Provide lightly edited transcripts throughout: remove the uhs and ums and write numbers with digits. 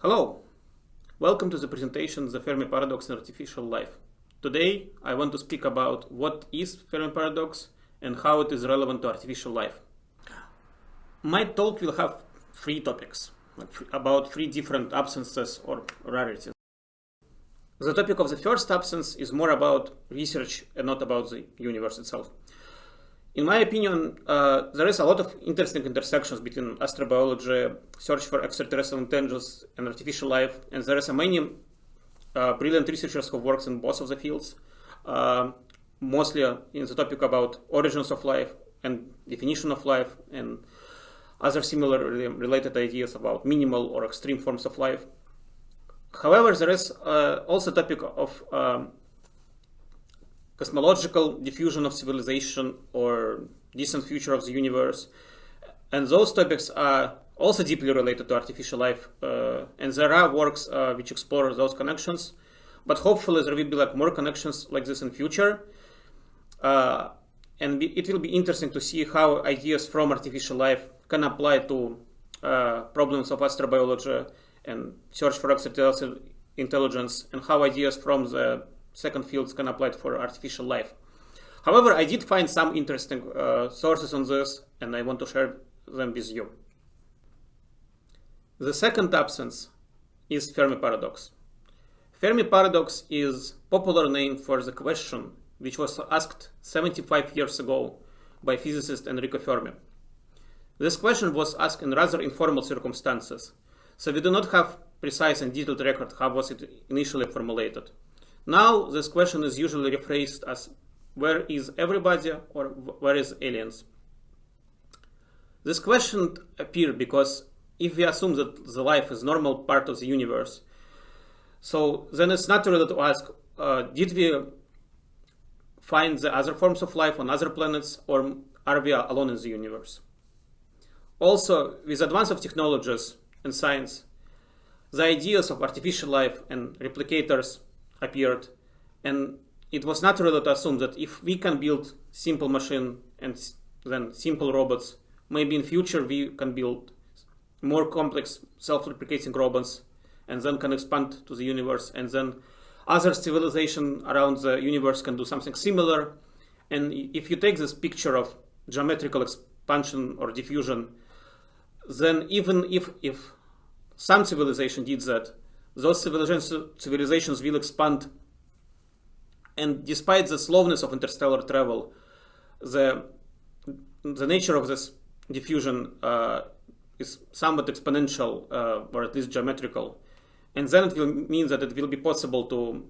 Hello, welcome to the presentation The Fermi Paradox in Artificial Life. Today I want to speak about what is Fermi Paradox and how it is relevant to artificial life. My talk will have three topics, about three different absences or rarities. The topic of the first absence is more about research and not about the universe itself. In my opinion, there is a lot of interesting intersections between astrobiology, search for extraterrestrial intelligence, and artificial life, and there are many brilliant researchers who work in both of the fields, mostly in the topic about origins of life and definition of life, and other similarly related ideas about minimal or extreme forms of life. However, there is also a topic of cosmological diffusion of civilization or distant future of the universe. And those topics are also deeply related to artificial life. And there are works which explore those connections. But hopefully there will be more connections like this in future. And it will be interesting to see how ideas from artificial life can apply to problems of astrobiology and search for extraterrestrial intelligence, and how ideas from the second fields can apply it for artificial life. However, I did find some interesting sources on this, and I want to share them with you. The second absence is Fermi paradox. Fermi paradox is a popular name for the question which was asked 75 years ago by physicist Enrico Fermi. This question was asked in rather informal circumstances, so we do not have precise and detailed record how was it initially formulated. Now, this question is usually rephrased as, where is everybody, or where is aliens? This question appeared because if we assume that the life is normal part of the universe, so then it's natural to ask, did we find the other forms of life on other planets, or are we alone in the universe? Also, with advance of technologies and science, the ideas of artificial life and replicators appeared, and it was natural to assume that if we can build simple machine and then simple robots, maybe in future we can build more complex self-replicating robots and then can expand to the universe, and then other civilization around the universe can do something similar. And if you take this picture of geometrical expansion or diffusion, then even if some civilization did that, those civilizations will expand, and despite the slowness of interstellar travel, the nature of this diffusion is somewhat exponential, or at least geometrical, and then it will mean that it will be possible to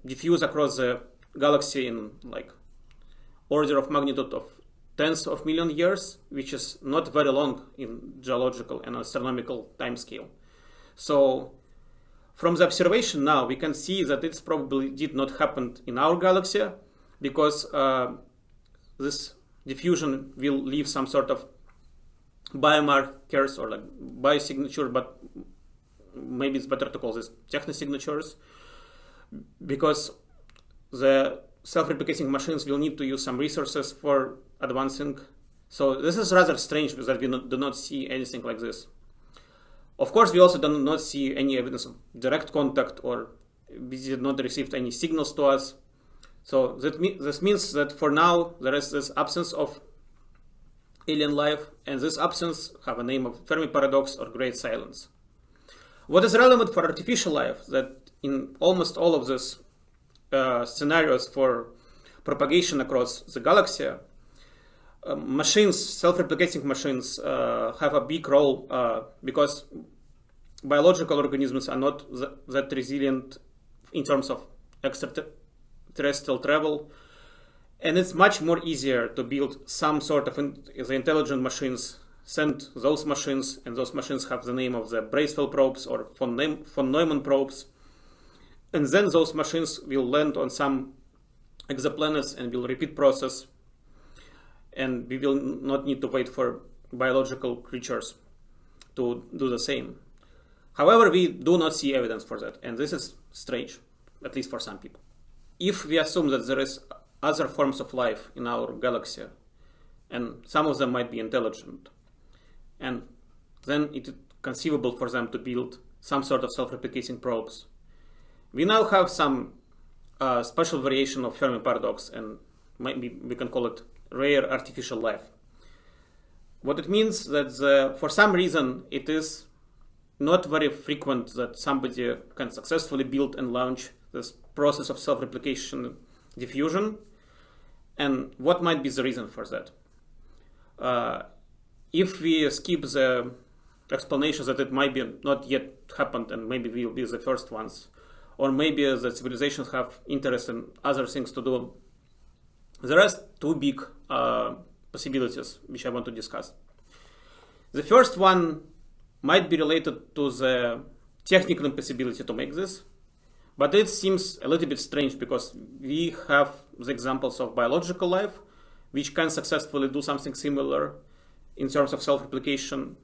diffuse across the galaxy in order of magnitude of tens of million years, which is not very long in geological and astronomical timescale. So from the observation now, we can see that it probably did not happen in our galaxy, because this diffusion will leave some sort of biomarkers or biosignature, but maybe it's better to call this technosignatures, because the self-replicating machines will need to use some resources for advancing. So this is rather strange that we do not see anything like this. Of course, we also do not see any evidence of direct contact, or we did not receive any signals to us. So this means that for now there is this absence of alien life, and this absence have a name of Fermi paradox or great silence. What is relevant for artificial life, that in almost all of these scenarios for propagation across the galaxy, machines, self-replicating machines, have a big role, because biological organisms are not that resilient in terms of extraterrestrial travel, and it's much more easier to build some sort of the intelligent machines, send those machines, and those machines have the name of the Bracewell probes or von Neumann probes, and then those machines will land on some exoplanets and will repeat process, and we will not need to wait for biological creatures to do the same. However, we do not see evidence for that, and this is strange, at least for some people. If we assume that there is other forms of life in our galaxy, and some of them might be intelligent, and then it conceivable for them to build some sort of self-replicating probes. We now have some special variation of Fermi paradox, and maybe we can call it rare artificial life. What it means that for some reason it is not very frequent that somebody can successfully build and launch this process of self-replication diffusion. And what might be the reason for that? If we skip the explanations that it might be not yet happened and maybe we'll be the first ones, or maybe the civilizations have interest in other things to do, there are two big possibilities which I want to discuss. The first one might be related to the technical impossibility to make this, but it seems a little bit strange because we have the examples of biological life which can successfully do something similar in terms of self-replication.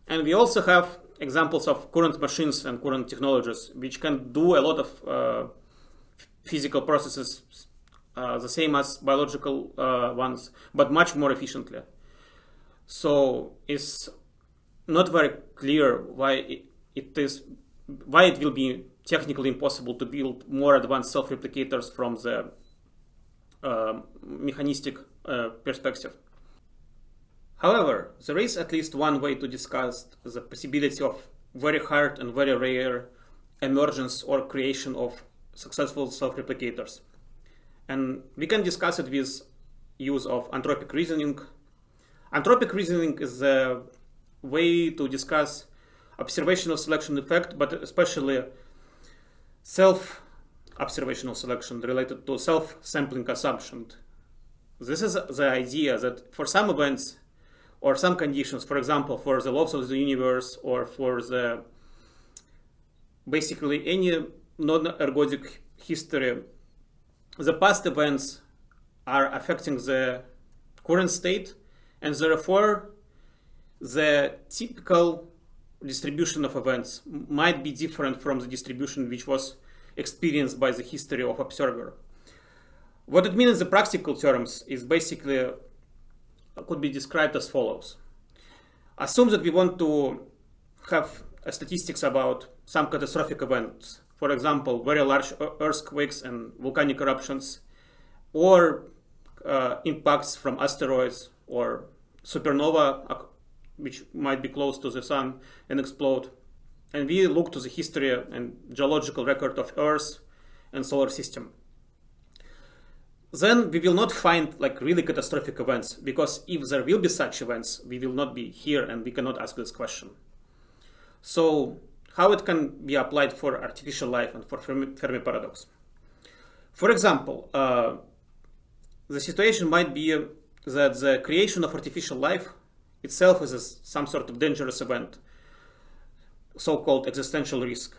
And we also have examples of current machines and current technologies which can do a lot of physical processes the same as biological ones, but much more efficiently. So it's not very clear why it will be technically impossible to build more advanced self-replicators from the mechanistic perspective. However, there is at least one way to discuss the possibility of very hard and very rare emergence or creation of successful self-replicators. And we can discuss it with use of anthropic reasoning. Anthropic reasoning is a way to discuss observational selection effect, but especially self-observational selection related to self-sampling assumption. This is the idea that for some events or some conditions, for example, for the laws of the universe or for the basically any non-ergodic history, the past events are affecting the current state, and therefore the typical distribution of events might be different from the distribution which was experienced by the history of observer. What it means in the practical terms is basically could be described as follows. Assume that we want to have statistics about some catastrophic events, for example, very large earthquakes and volcanic eruptions, or impacts from asteroids or supernova, which might be close to the sun and explode. And we look to the history and geological record of Earth and solar system. Then we will not find like really catastrophic events, because if there will be such events, we will not be here and we cannot ask this question. So how it can be applied for artificial life and for Fermi paradox? For example, the situation might be that the creation of artificial life itself is some sort of dangerous event, so-called existential risk.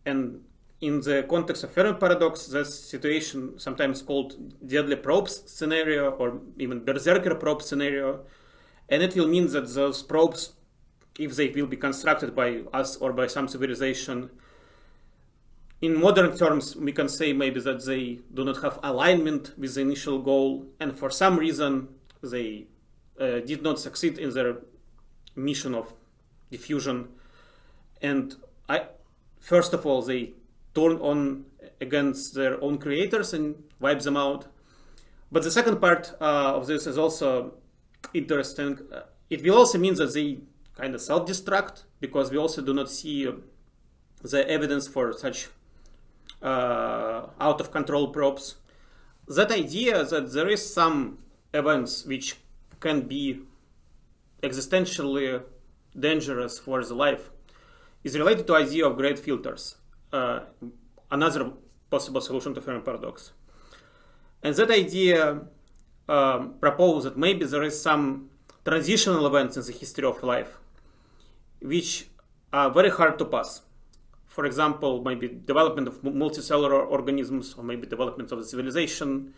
And in the context of Fermi paradox, this situation sometimes called deadly probes scenario or even berserker probe scenario. And it will mean that those probes, if they will be constructed by us or by some civilization, in modern terms, we can say maybe that they do not have alignment with the initial goal, and for some reason they did not succeed in their mission of diffusion. And first of all, they turn on against their own creators and wipe them out. But the second part of this is also interesting. It will also mean that they kind of self-destruct, because we also do not see the evidence for such out-of-control probes. That idea that there is some events which can be existentially dangerous for the life is related to the idea of great filters, another possible solution to Fermi paradox. And that idea proposes that maybe there is some transitional events in the history of life which are very hard to pass. For example, maybe development of multicellular organisms, or maybe development of the civilization.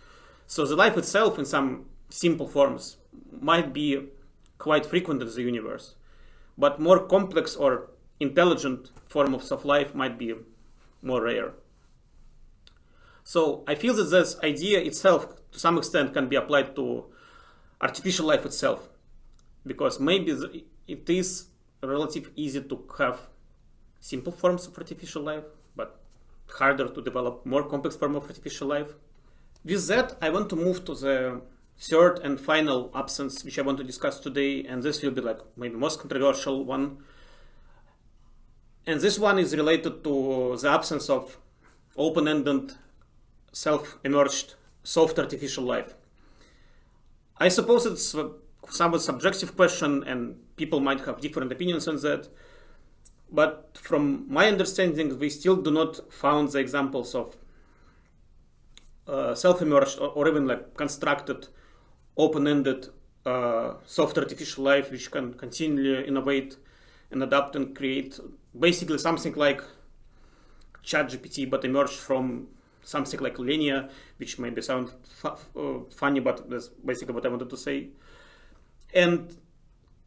So the life itself in some simple forms might be quite frequent in the universe, but more complex or intelligent forms of life might be more rare. So I feel that this idea itself to some extent can be applied to artificial life itself, because maybe it is relatively easy to have simple forms of artificial life, but harder to develop more complex form of artificial life. With that, I want to move to the third and final absence which I want to discuss today, and this will be like maybe most controversial one. And this one is related to the absence of open-ended, self-emerged, soft artificial life. I suppose it's a somewhat subjective question, and people might have different opinions on that. But from my understanding, we still do not found the examples of self-emerged or even like constructed, open-ended, soft artificial life which can continually innovate and adapt and create basically something like ChatGPT, but emerged from something like linear, which maybe sound funny, but that's basically what I wanted to say. And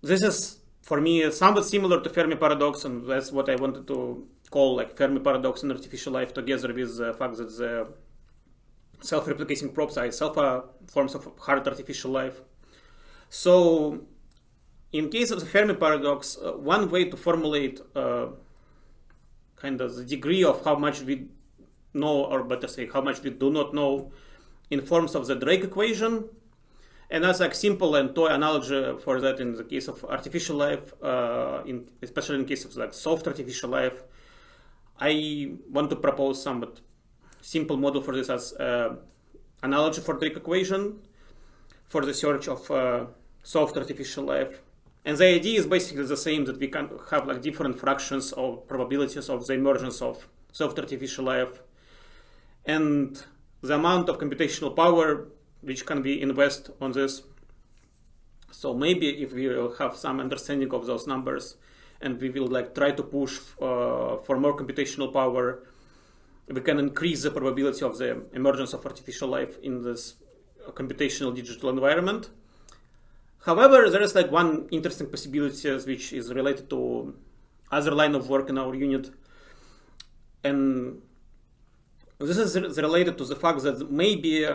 this is, for me, somewhat similar to Fermi paradox, and that's what I wanted to call like Fermi paradox and artificial life, together with the fact that the self-replicating probes are itself forms of hard artificial life. So, in case of the Fermi paradox, one way to formulate kind of the degree of how much we know, or better say, how much we do not know, in forms of the Drake equation. And as a simple and toy analogy for that in the case of artificial life, especially in case of like soft artificial life, I want to propose somewhat simple model for this as analogy for Drake equation for the search of soft artificial life. And the idea is basically the same, that we can have like different fractions of probabilities of the emergence of soft artificial life, and the amount of computational power which can be invested on this. So maybe if we will have some understanding of those numbers, and we will like try to push for more computational power, we can increase the probability of the emergence of artificial life in this computational digital environment. However, there is like one interesting possibility which is related to other line of work in our unit, and this is related to the fact that maybe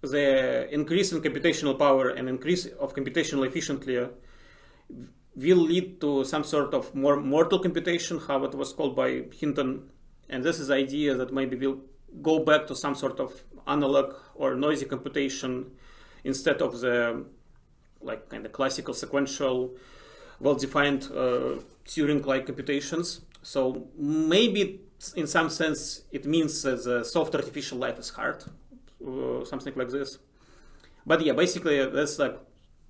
the increase in computational power and increase of computational efficiency will lead to some sort of more mortal computation, how it was called by Hinton. And this is the idea that maybe we'll go back to some sort of analog or noisy computation instead of the like kind of classical sequential, well-defined Turing-like computations. So maybe in some sense it means that the soft artificial life is hard, something like this. But yeah, basically that's like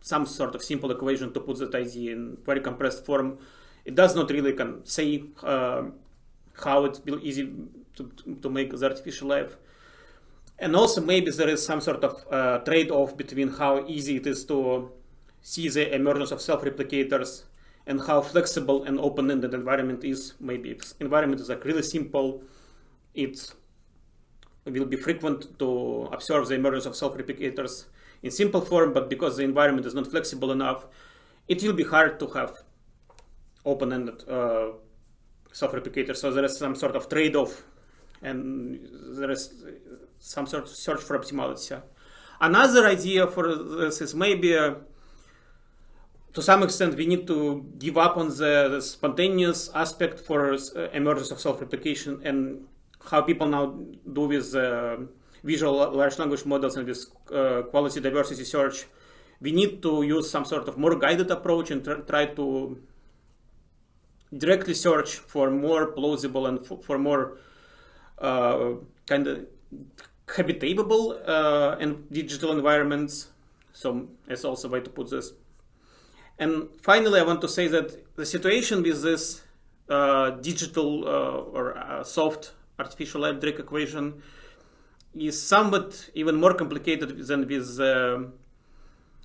some sort of simple equation to put that idea in very compressed form. It does not really can say how it's easy to make the artificial life. And also maybe there is some sort of trade-off between how easy it is to see the emergence of self-replicators and how flexible and open-ended environment is. Maybe if environment is like really simple, it will be frequent to observe the emergence of self-replicators in simple form, but because the environment is not flexible enough, it will be hard to have open-ended self-replicators. So there is some sort of trade-off, and there is some sort of search for optimality. Another idea for this is maybe to some extent we need to give up on the spontaneous aspect for emergence of self-replication, and how people now do with visual large language models and with quality diversity search. We need to use some sort of more guided approach and try to directly search for more plausible and for more kind of habitable and digital environments. So that's also a way to put this. And finally, I want to say that the situation with this digital or soft artificial life Drake equation is somewhat even more complicated than with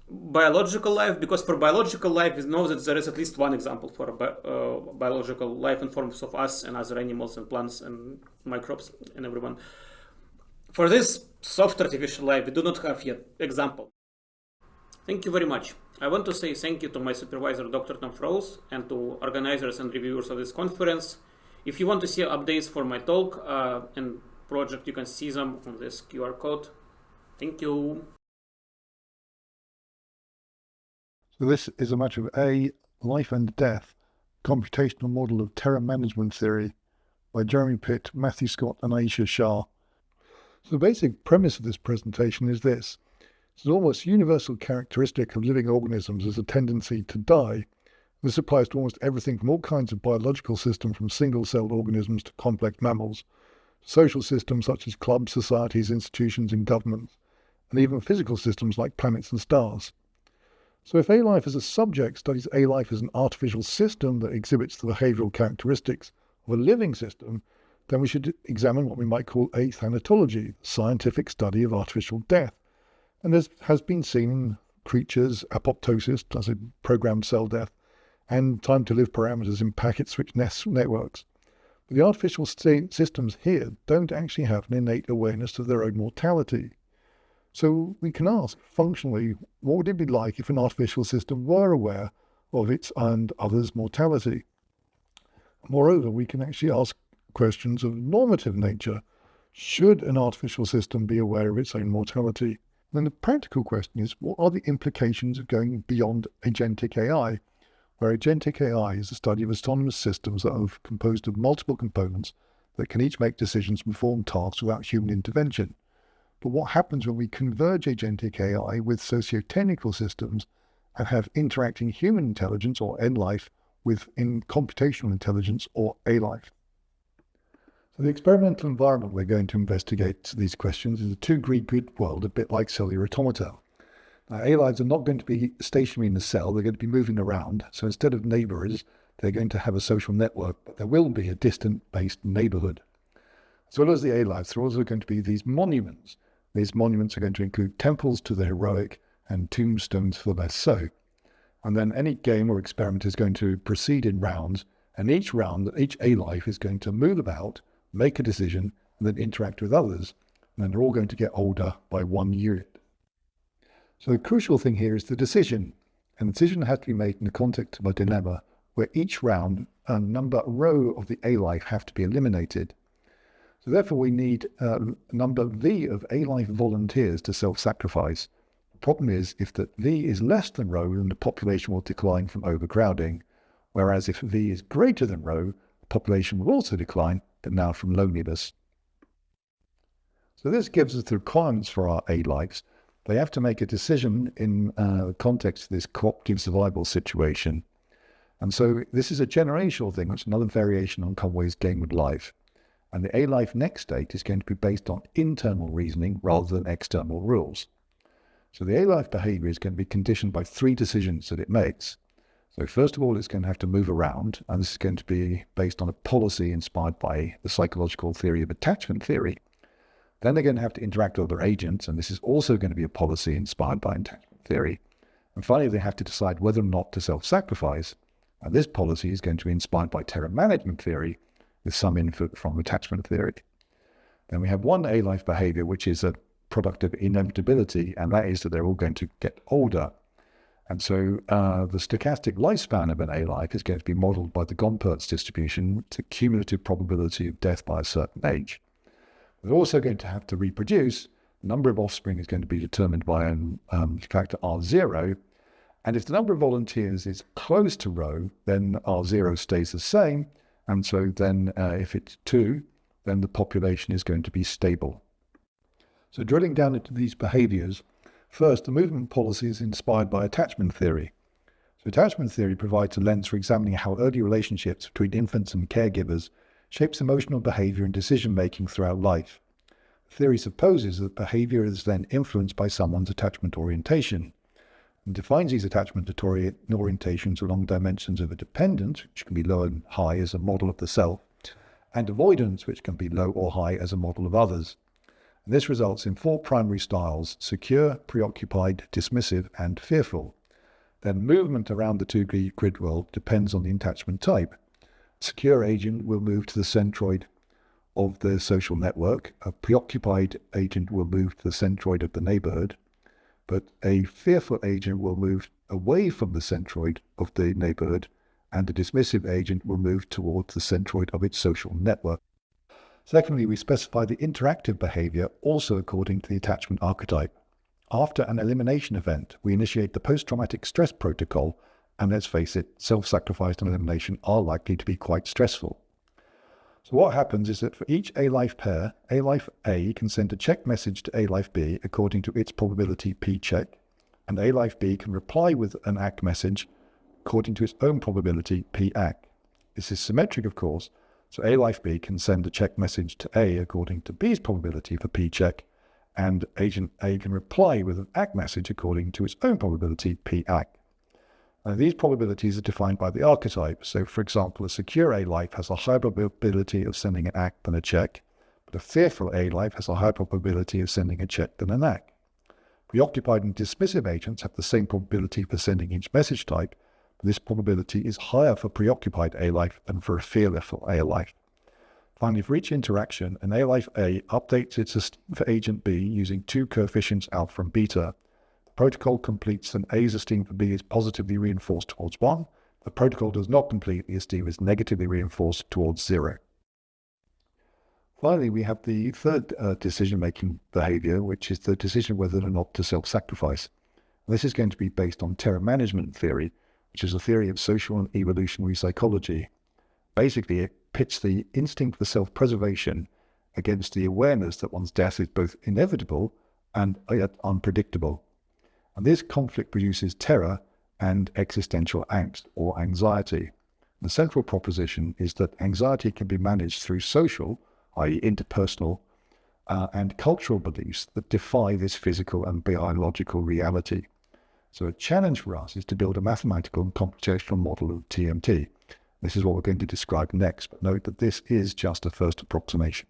biological life, because for biological life we know that there is at least one example for biological life in forms of us and other animals and plants and microbes and everyone. For this soft artificial life we do not have yet example. Thank you very much. I want to say thank you to my supervisor Dr. Tom Froese and to organizers and reviewers of this conference. If you want to see updates for my talk and project, you can see them on this QR code. Thank you. So this is a matter of life and death Computational Model of Terror Management Theory by Jeremy Pitt, Matthew Scott and Aisha Shah. So the basic premise of this presentation is this. It's an almost universal characteristic of living organisms is a tendency to die. This applies to almost everything from all kinds of biological systems, from single-celled organisms to complex mammals, social systems such as clubs, societies, institutions and governments, and even physical systems like planets and stars. So if ALife as a subject studies ALife as an artificial system that exhibits the behavioral characteristics of a living system, then we should examine what we might call a thanatology, the scientific study of artificial death. And this has been seen in creatures, apoptosis, as a programmed cell death, and time-to-live parameters in packet-switched networks. But the artificial systems here don't actually have an innate awareness of their own mortality. So we can ask, functionally, what would it be like if an artificial system were aware of its and others' mortality? Moreover, we can actually ask questions of normative nature. Should an artificial system be aware of its own mortality? Then the practical question is, what are the implications of going beyond agentic AI, where agentic AI is the study of autonomous systems that are composed of multiple components that can each make decisions and perform tasks without human intervention. But what happens when we converge agentic AI with socio-technical systems and have interacting human intelligence, or enlife, with computational intelligence, or ALife? So the experimental environment we're going to investigate these questions is a two-degree grid world, a bit like cellular automata. Now, ALives are not going to be stationary in the cell, they're going to be moving around. So instead of neighbours, they're going to have a social network, but there will be a distant-based neighbourhood. As well as the ALives, there are also going to be these monuments. These monuments are going to include temples to the heroic and tombstones for the less so. And then any game or experiment is going to proceed in rounds, and each round, each ALife is going to move about, make a decision, and then interact with others. And then they're all going to get older by 1 unit. So the crucial thing here is the decision. And the decision has to be made in the context of a dilemma where each round, a row of the ALife have to be eliminated. So therefore we need number V of ALife volunteers to self-sacrifice. The problem is, if the V is less than rho, then the population will decline from overcrowding. Whereas if V is greater than rho, the population will also decline, but now from loneliness. So this gives us the requirements for our ALives. They have to make a decision in the context of this cooperative survival situation. And so this is a generational thing, which is another variation on Conway's game with life. And the ALife next state is going to be based on internal reasoning rather than external rules. So the ALife behavior is going to be conditioned by 3 decisions that it makes. So first of all, it's going to have to move around, and this is going to be based on a policy inspired by the psychological theory of attachment theory. Then they're going to have to interact with other agents, and this is also going to be a policy inspired by attachment theory. And finally, they have to decide whether or not to self-sacrifice. And this policy is going to be inspired by terror management theory, with some input from attachment theory. Then we have one ALife behavior, which is a product of inevitability, and that is that they're all going to get older. And so the stochastic lifespan of an ALife is going to be modeled by the Gompertz distribution, the cumulative probability of death by a certain age. They're also going to have to reproduce. The number of offspring is going to be determined by a factor R0. And if the number of volunteers is close to rho, then R0 stays the same. And so then if it's 2, then the population is going to be stable. So drilling down into these behaviors, first, the movement policy is inspired by attachment theory. So attachment theory provides a lens for examining how early relationships between infants and caregivers shapes emotional behavior and decision-making throughout life. The theory supposes that behavior is then influenced by someone's attachment orientation, and defines these attachment orientations along dimensions of a dependence, which can be low and high as a model of the self, and avoidance, which can be low or high as a model of others. And this results in 4 primary styles: secure, preoccupied, dismissive, and fearful. Then movement around the 2D grid world depends on the attachment type. A secure agent will move to the centroid of the social network. A preoccupied agent will move to the centroid of the neighborhood. But a fearful agent will move away from the centroid of the neighborhood, and a dismissive agent will move towards the centroid of its social network. Secondly, we specify the interactive behavior also according to the attachment archetype. After an elimination event, we initiate the post-traumatic stress protocol And let's face it, self-sacrifice and elimination are likely to be quite stressful. So what happens is that for each ALife pair, ALife A can send a check message to ALife B according to its probability P check, and ALife B can reply with an ACK message according to its own probability P ACK. This is symmetric, of course, so ALife B can send a check message to A according to B's probability for P check, and agent A can reply with an ACK message according to its own probability P ACK. Now, these probabilities are defined by the archetype. So, for example, a secure ALife has a higher probability of sending an ACK than a check, but a fearful ALife has a higher probability of sending a check than an ACK. Preoccupied and dismissive agents have the same probability for sending each message type, but this probability is higher for preoccupied ALife than for a fearful ALife. Finally, for each interaction, an ALife A updates its esteem for agent B using two coefficients alpha and beta. Protocol completes and A's esteem for B is positively reinforced towards 1. The protocol does not complete, the esteem is negatively reinforced towards 0. Finally, we have the third decision-making behavior, which is the decision whether or not to self-sacrifice. This is going to be based on terror management theory, which is a theory of social and evolutionary psychology. Basically, it pits the instinct for self-preservation against the awareness that one's death is both inevitable and yet unpredictable. And this conflict produces terror and existential angst or anxiety. The central proposition is that anxiety can be managed through social, i.e. interpersonal, and cultural beliefs that defy this physical and biological reality. So a challenge for us is to build a mathematical and computational model of TMT. This is what we're going to describe next, but note that this is just a first approximation.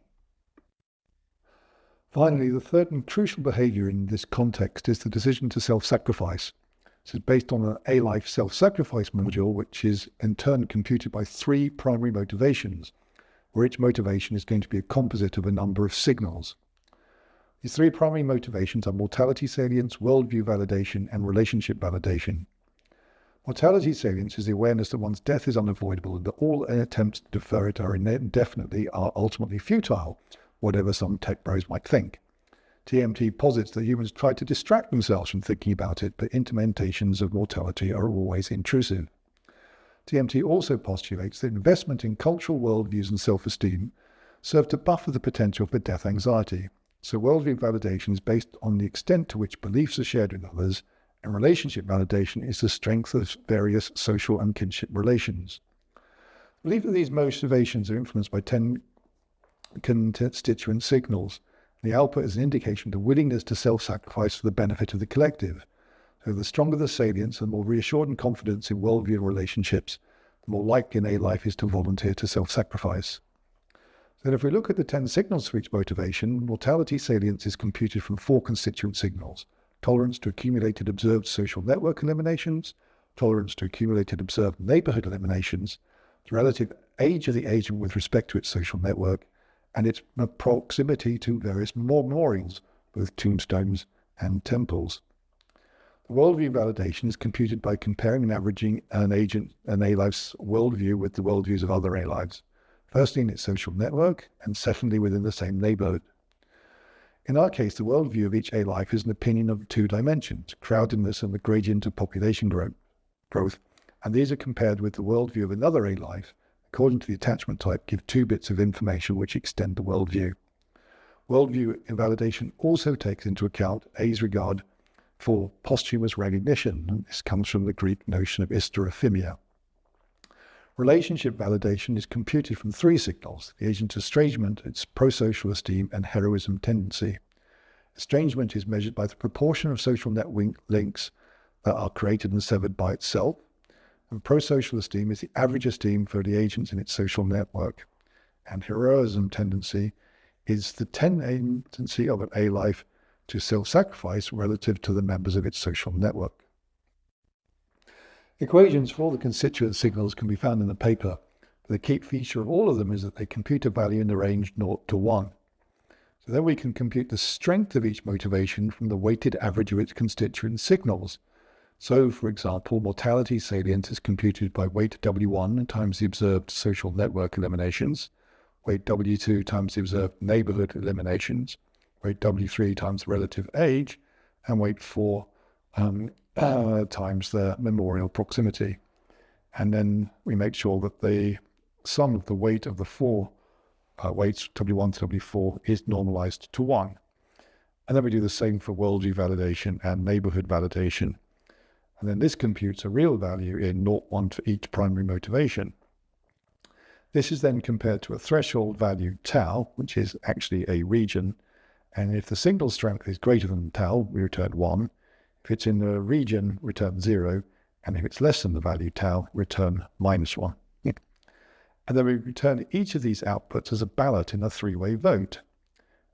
Finally, the third and crucial behavior in this context is the decision to self-sacrifice. This is based on an ALife self-sacrifice module, which is in turn computed by three primary motivations, where each motivation is going to be a composite of a number of signals. These three primary motivations are mortality salience, worldview validation, and relationship validation. Mortality salience is the awareness that one's death is unavoidable and that all attempts to defer it are indefinitely are ultimately futile, whatever some tech bros might think. TMT posits that humans try to distract themselves from thinking about it, but implementations of mortality are always intrusive. TMT also postulates that investment in cultural worldviews and self-esteem serve to buffer the potential for death anxiety. So worldview validation is based on the extent to which beliefs are shared with others, and relationship validation is the strength of various social and kinship relations. I believe that these motivations are influenced by 10 constituent signals. The output is an indication of the willingness to self-sacrifice for the benefit of the collective. So the stronger the salience and more reassured and confidence in worldview relationships, the more likely an ALife is to volunteer to self-sacrifice. Then if we look at the 10 signals for each motivation, mortality salience is computed from 4 constituent signals: tolerance to accumulated observed social network eliminations, tolerance to accumulated observed neighborhood eliminations, the relative age of the agent with respect to its social network, and its proximity to various memorials, both tombstones and temples. The worldview validation is computed by comparing and averaging an ALife's worldview with the worldviews of other ALives, firstly in its social network, and secondly within the same neighborhood. In our case, the worldview of each ALife is an opinion of 2 dimensions, crowdedness and the gradient of population growth, and these are compared with the worldview of another ALife. According to the attachment type, give 2 bits of information which extend the worldview. Worldview invalidation also takes into account A's regard for posthumous recognition, and this comes from the Greek notion of hysterophimia. Relationship validation is computed from 3 signals: the agent's estrangement, its pro-social esteem, and heroism tendency. Estrangement is measured by the proportion of social net links that are created and severed by itself, and pro-social esteem is the average esteem for the agents in its social network. And heroism tendency is the tendency of an ALife to self-sacrifice relative to the members of its social network. Equations for all the constituent signals can be found in the paper, but the key feature of all of them is that they compute a value in the range 0 to 1. So then we can compute the strength of each motivation from the weighted average of its constituent signals. So, for example, mortality salience is computed by weight W1 times the observed social network eliminations, weight W2 times the observed neighborhood eliminations, weight W3 times relative age, and weight 4 times the memorial proximity. And then we make sure that the sum of the weight of the four weights, W1 to W4, is normalized to 1. And then we do the same for worldview validation and neighborhood validation. And then this computes a real value in 0, 1 for each primary motivation. This is then compared to a threshold value tau, which is actually a region. And if the signal strength is greater than tau, we return 1. If it's in the region, return 0. And if it's less than the value tau, return -1. And then we return each of these outputs as a ballot in a three-way vote.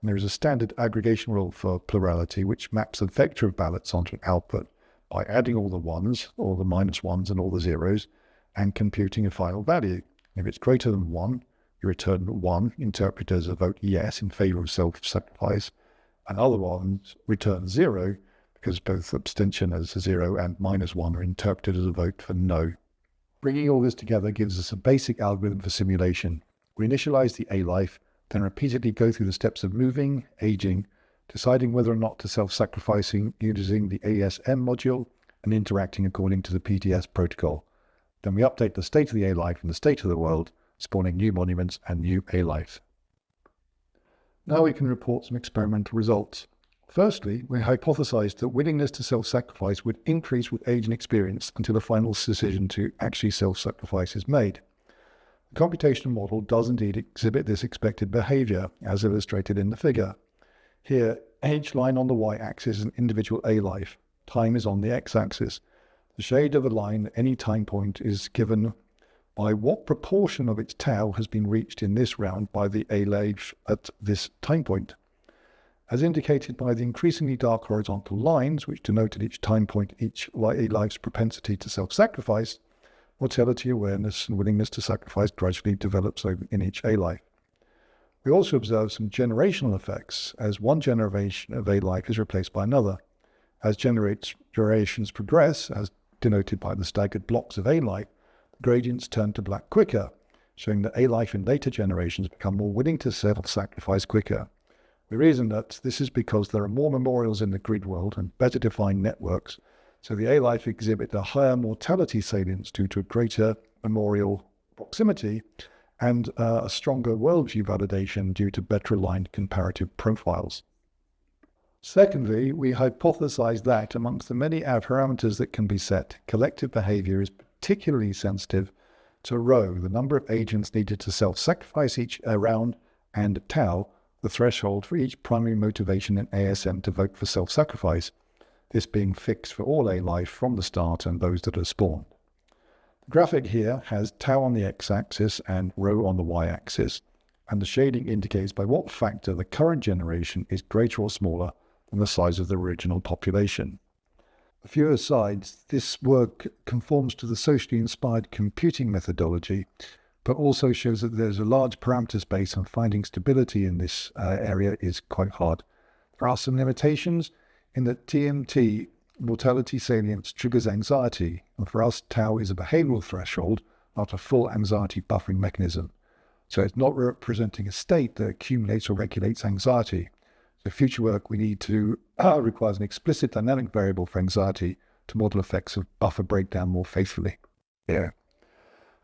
And there is a standard aggregation rule for plurality, which maps a vector of ballots onto an output by adding all the ones, all the -1s, and all the zeros, and computing a final value. If it's greater than 1, you return 1, interpreted as a vote yes in favor of self-sacrifice, and other ones return 0, because both abstention as a 0 and -1 are interpreted as a vote for no. Bringing all this together gives us a basic algorithm for simulation. We initialize the ALife, then repeatedly go through the steps of moving, aging, deciding whether or not to self-sacrificing using the ASM module, and interacting according to the PTS protocol. Then we update the state of the ALife and the state of the world, spawning new monuments and new ALife. Now we can report some experimental results. Firstly, we hypothesized that willingness to self-sacrifice would increase with age and experience until the final decision to actually self-sacrifice is made. The computational model does indeed exhibit this expected behavior, as illustrated in the figure. Here, age line on the y-axis is an individual ALife. Time is on the x-axis. The shade of a line at any time point is given by what proportion of its tau has been reached in this round by the ALife at this time point. As indicated by the increasingly dark horizontal lines, which denote at each time point each ALife's propensity to self-sacrifice, mortality awareness and willingness to sacrifice gradually develops in each ALife. We also observe some generational effects, as one generation of ALife is replaced by another. As generations progress, as denoted by the staggered blocks of ALife, the gradients turn to black quicker, showing that ALife in later generations become more willing to self-sacrifice quicker. We reason that this is because there are more memorials in the grid world and better defined networks, so the ALife exhibit a higher mortality salience due to a greater memorial proximity and a stronger worldview validation due to better aligned comparative profiles. Secondly, we hypothesized that amongst the many parameters that can be set, collective behavior is particularly sensitive to rho, the number of agents needed to self-sacrifice each round, and tau, the threshold for each primary motivation in ASM to vote for self-sacrifice, this being fixed for all ALife from the start and those that are spawned. The graphic here has tau on the x-axis and rho on the y-axis, and the shading indicates by what factor the current generation is greater or smaller than the size of the original population. A few asides, this work conforms to the socially inspired computing methodology, but also shows that there's a large parameter space and finding stability in this area is quite hard. There are some limitations in that TMT, mortality salience, triggers anxiety, and for us tau is a behavioral threshold, not a full anxiety buffering mechanism. So it's not representing a state that accumulates or regulates anxiety. So future work we need to requires an explicit dynamic variable for anxiety to model effects of buffer breakdown more faithfully. Yeah.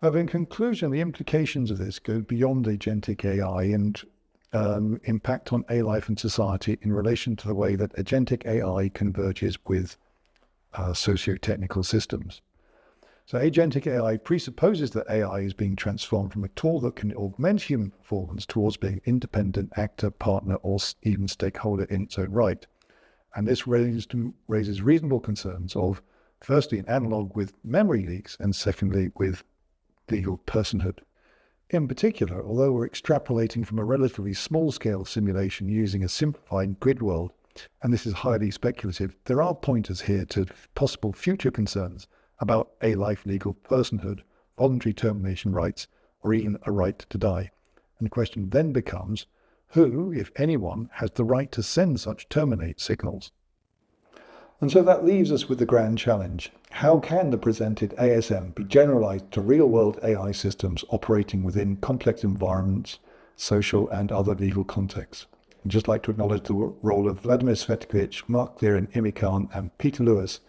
In conclusion, the implications of this go beyond agentic AI and impact on ALife and society in relation to the way that agentic AI converges with socio-technical systems. So agentic AI presupposes that AI is being transformed from a tool that can augment human performance towards being independent actor, partner, or even stakeholder in its own right. And this raises reasonable concerns of, firstly, an analog with memory leaks, and secondly, with legal personhood. In particular, although we're extrapolating from a relatively small-scale simulation using a simplified grid world, and this is highly speculative, there are pointers here to possible future concerns about ALife legal personhood, voluntary termination rights, or even a right to die. And the question then becomes, who, if anyone, has the right to send such terminate signals? And so that leaves us with the grand challenge. How can the presented ASM be generalized to real-world AI systems operating within complex environments, social and other legal contexts? I'd just like to acknowledge the role of Vladimir Svetkovich, Mark Clear, and Imi Khan, and Peter Lewis